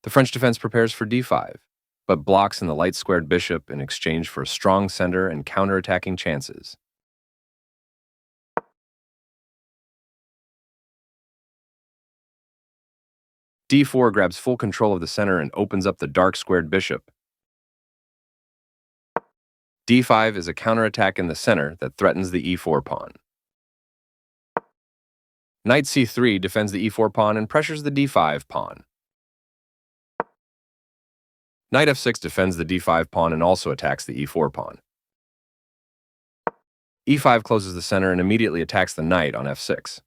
The French defense prepares for d5, but blocks in the light-squared bishop in exchange for a strong center and counterattacking chances. d4 grabs full control of the center and opens up the dark-squared bishop. d5 is a counterattack in the center that threatens the e4 pawn. Knight c3 defends the e4 pawn and pressures the d5 pawn. Knight f6 defends the d5 pawn and also attacks the e4 pawn. e5 closes the center and immediately attacks the knight on f6.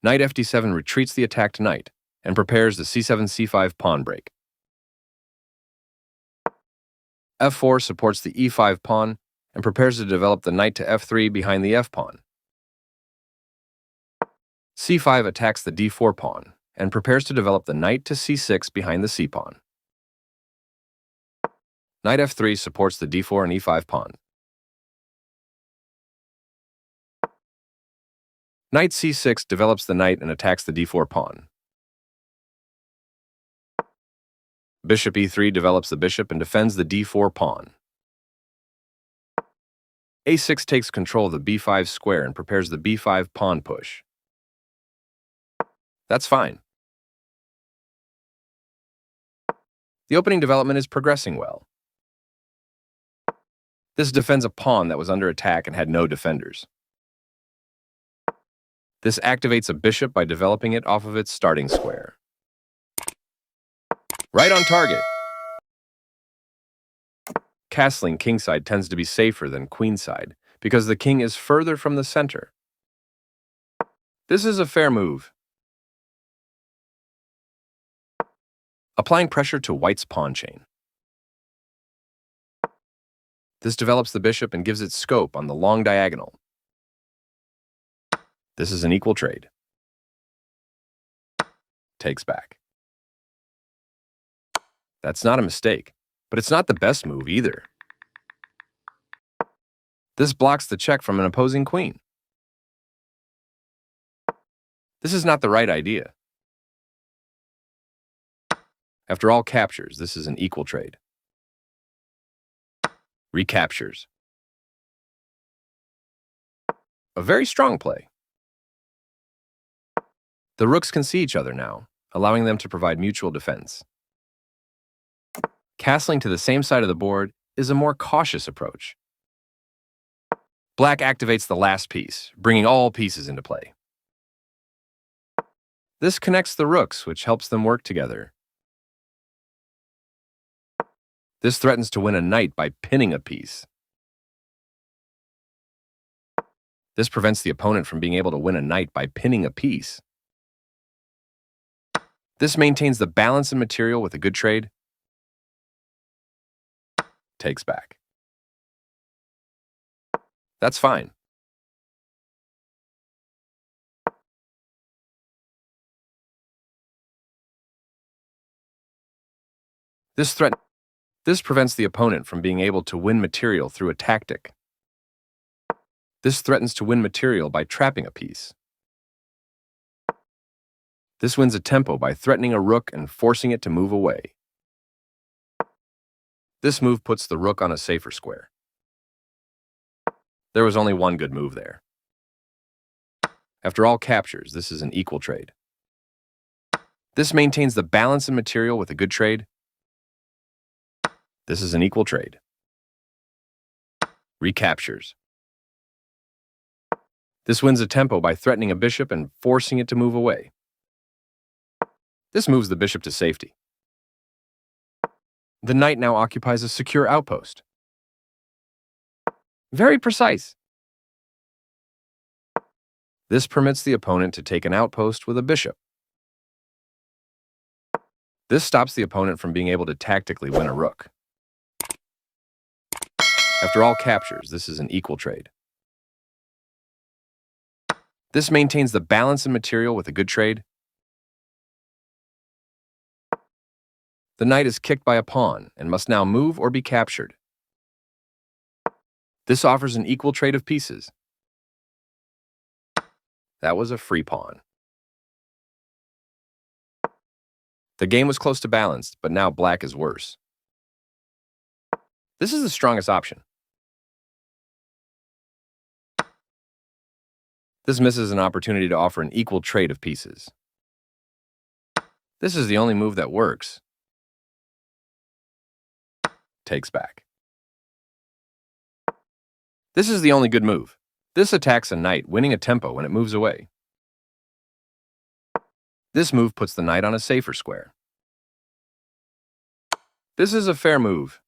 Knight fd7 retreats the attacked knight and prepares the c7-c5 pawn break. f4 supports the e5 pawn and prepares to develop the knight to f3 behind the f pawn. c5 attacks the d4 pawn and prepares to develop the knight to c6 behind the c pawn. Knight f3 supports the d4 and e5 pawn. Knight c6 develops the knight and attacks the d4 pawn. Bishop e3 develops the bishop and defends the d4 pawn. a6 takes control of the b5 square and prepares the b5 pawn push. That's fine. The opening development is progressing well. This defends a pawn that was under attack and had no defenders. This activates a bishop by developing it off of its starting square. Right on target. Castling kingside tends to be safer than queenside because the king is further from the center. This is a fair move. Applying pressure to white's pawn chain. This develops the bishop and gives it scope on the long diagonal. This is an equal trade. Takes back. That's not a mistake, but it's not the best move either. This blocks the check from an opposing queen. This is not the right idea. After all captures, this is an equal trade. Recaptures. A very strong play. The rooks can see each other now, allowing them to provide mutual defense. Castling to the same side of the board is a more cautious approach. Black activates the last piece, bringing all pieces into play. This connects the rooks, which helps them work together. This threatens to win a knight by pinning a piece. This prevents the opponent from being able to win a knight by pinning a piece. This maintains the balance in material with a good trade. Takes back. That's fine. This prevents the opponent from being able to win material through a tactic. This threatens to win material by trapping a piece. This wins a tempo by threatening a rook and forcing it to move away. This move puts the rook on a safer square. There was only one good move there. After all captures, this is an equal trade. This maintains the balance in material with a good trade. This is an equal trade. Recaptures. This wins a tempo by threatening a bishop and forcing it to move away. This moves the bishop to safety. The knight now occupies a secure outpost. Very precise. This permits the opponent to take an outpost with a bishop. This stops the opponent from being able to tactically win a rook. After all captures, this is an equal trade. This maintains the balance in material with a good trade. The knight is kicked by a pawn and must now move or be captured. This offers an equal trade of pieces. That was a free pawn. The game was close to balanced, but now black is worse. This is the strongest option. This misses an opportunity to offer an equal trade of pieces. This is the only move that works. Takes back. This is the only good move. This attacks a knight, winning a tempo when it moves away. This move puts the knight on a safer square. This is a fair move.